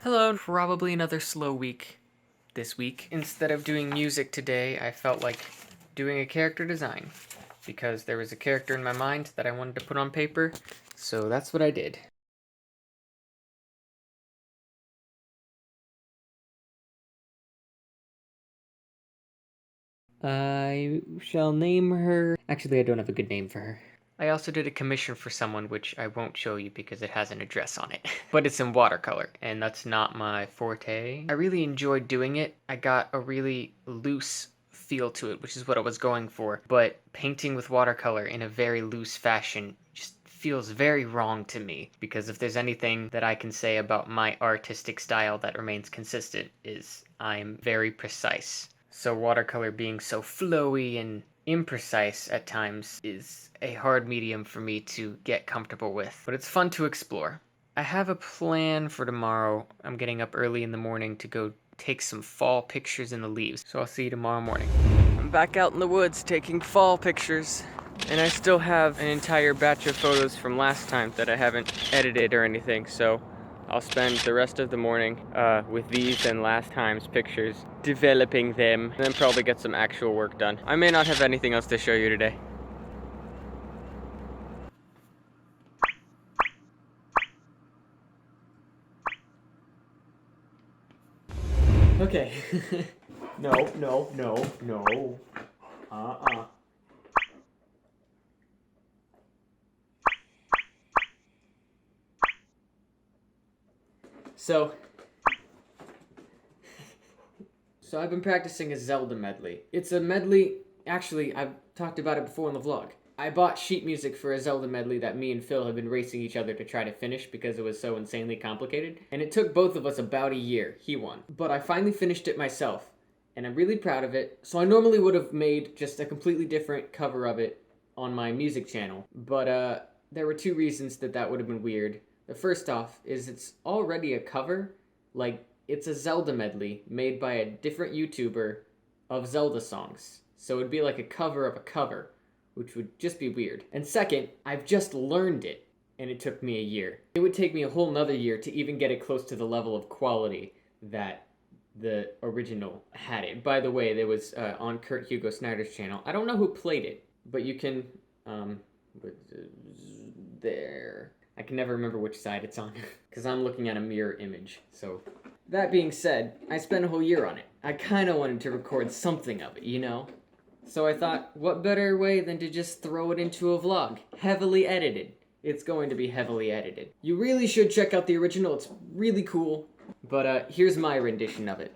Hello, probably another slow week this week. Instead of doing music today, I felt like doing a character design because there was a character in my mind that I wanted to put on paper, so that's what I did. I shall name her... Actually, I don't have a good name for her. I also did a commission for someone, which I won't show you because it has an address on it. But it's in watercolor, and that's not my forte. I really enjoyed doing it. I got a really loose feel to it, which is what I was going for. But painting with watercolor in a very loose fashion just feels very wrong to me, because if there's anything that I can say about my artistic style that remains consistent is I'm very precise. So watercolor being so flowy and imprecise at times is a hard medium for me to get comfortable with, but it's fun to explore. I have a plan for tomorrow. I'm getting up early in the morning to go take some fall pictures in the leaves, so I'll see you tomorrow morning. I'm back out in the woods taking fall pictures, and I still have an entire batch of photos from last time that I haven't edited or anything, so I'll spend the rest of the morning with these and last time's pictures, developing them, and then probably get some actual work done. I may not have anything else to show you today. Okay. No. So I've been practicing a Zelda medley. It's a medley, actually, I've talked about it before in the vlog. I bought sheet music for a Zelda medley that me and Phil have been racing each other to try to finish because it was so insanely complicated. And it took both of us about a year. He won. But I finally finished it myself, and I'm really proud of it. So I normally would have made just a completely different cover of it on my music channel. But there were two reasons that would have been weird. The first off is it's already a cover. Like, it's a Zelda medley made by a different YouTuber of Zelda songs. So it'd be like a cover of a cover, which would just be weird. And second, I've just learned it, and it took me a year. It would take me a whole nother year to even get it close to the level of quality that the original had it. By the way, there was on Kurt Hugo Snyder's channel. I don't know who played it, but you can, there. I can never remember which side it's on, because I'm looking at a mirror image, so. That being said, I spent a whole year on it. I kinda wanted to record something of it, you know? So I thought, what better way than to just throw it into a vlog? Heavily edited. It's going to be heavily edited. You really should check out the original, it's really cool. But here's my rendition of it.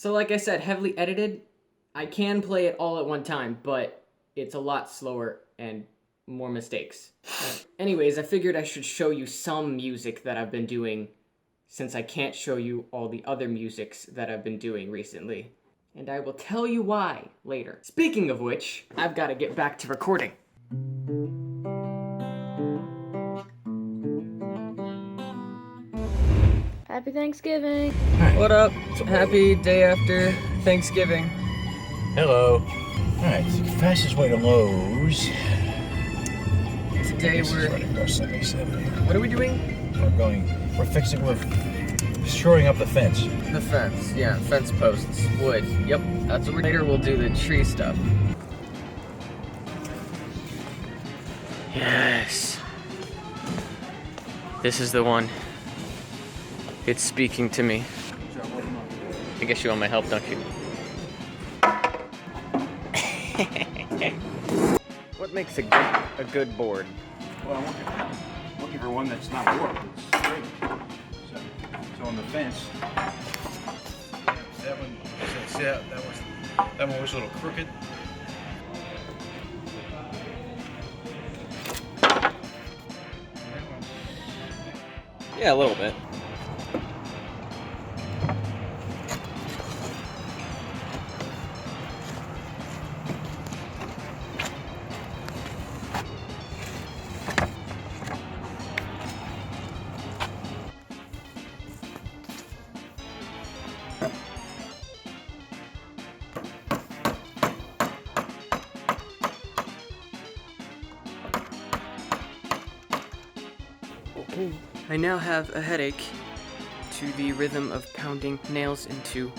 So like I said, heavily edited. I can play it all at one time, but it's a lot slower and more mistakes. Anyways, I figured I should show you some music that I've been doing since I can't show you all the other musics that I've been doing recently. And I will tell you why later. Speaking of which, I've got to get back to recording. Happy Thanksgiving. Hi. What up? Happy day after Thanksgiving. Hello. Alright, fastest way to Lowe's. Today we're... Running across 77. What are we doing? We're shoring up the fence. The fence, yeah, fence posts, wood. Yep, that's what we're... Later we'll do the tree stuff. Yes. This is the one. It's speaking to me. I guess you want my help, don't you? What makes a good board? Well, I'm looking for one that's not warped, it's straight. So on the fence, that one was a little crooked. Yeah, a little bit. I now have a headache to the rhythm of pounding nails into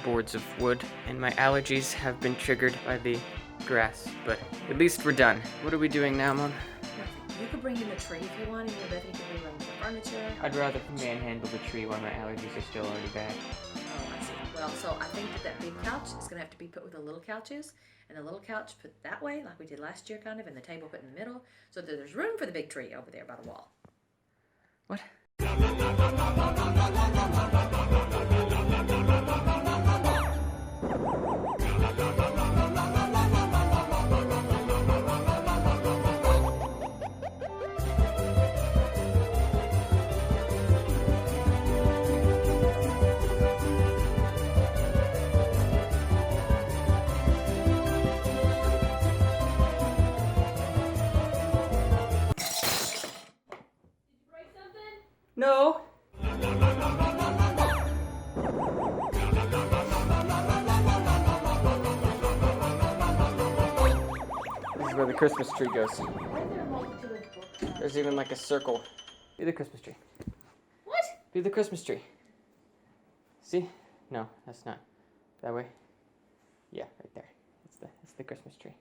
boards of wood, and my allergies have been triggered by the grass, but at least we're done. What are we doing now, Mom? You could bring in the tree if you want, and your Bethany could rerun the furniture. I'd rather manhandle the tree while my allergies are still already bad. Oh, I see. Well, so I think that big couch is going to have to be put with the little couches, and the little couch put that way, like we did last year, kind of, and the table put in the middle, so that there's room for the big tree over there by the wall. What? No. This is where the Christmas tree goes. There's even like a circle. Be the Christmas tree. What? Be the Christmas tree. See? No, that's not. That way? Yeah, right there. It's the Christmas tree.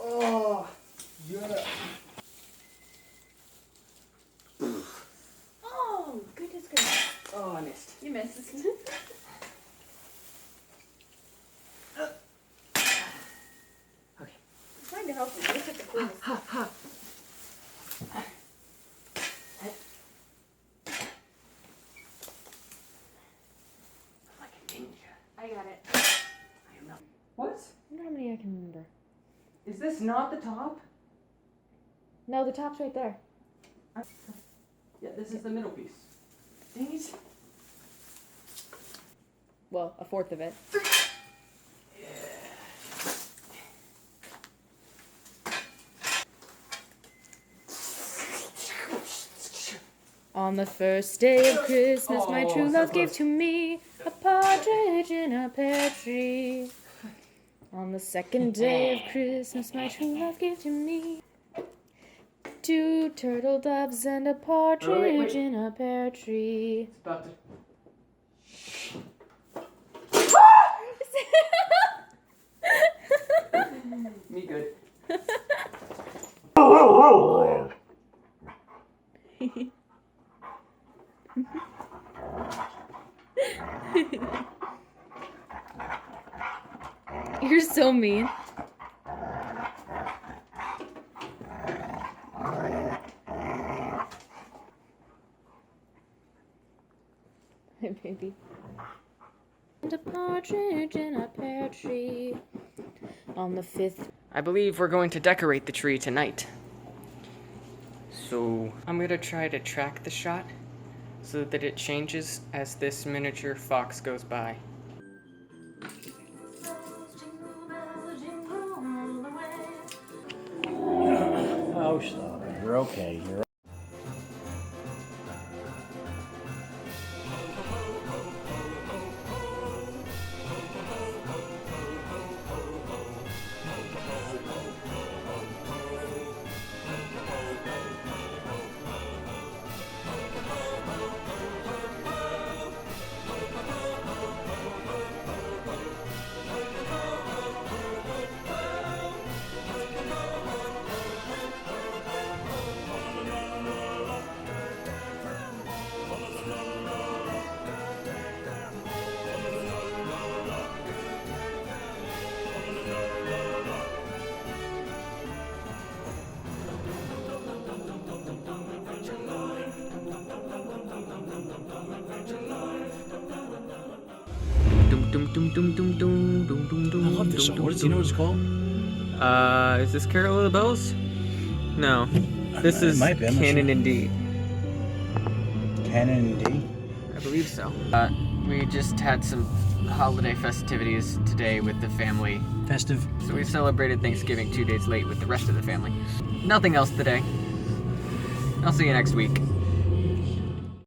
Oh, yeah. Oh, goodness gracious. Oh, I missed. You missed. Okay. I'm trying to help you. Look at the coolest. Ha, ha. I'm like a ninja. I got it. I am not. What? I wonder how many I can remember. Is this not the top? No, the top's right there. Yeah, this is the middle piece. Dang it. Well, a fourth of it. On the first day of Christmas, my true love gave to me a partridge in a pear tree. On the second day of Christmas, my true love gave to me 2 turtle doves and a partridge in a pear tree. It's about to... Me good. You're so mean. Hey, baby. And a partridge in a pear tree. On the 5th. I believe we're going to decorate the tree tonight. So I'm gonna try to track the shot so that it changes as this miniature fox goes by. Oh, stop it. You're okay. You're I love this song. What do you know what it's called? Is this Carol of the Bells? No. This is might be, I'm not Canon sure. in D. Canon in D? I believe so. We just had some holiday festivities today with the family. Festive. So we celebrated Thanksgiving 2 days late with the rest of the family. Nothing else today. I'll see you next week.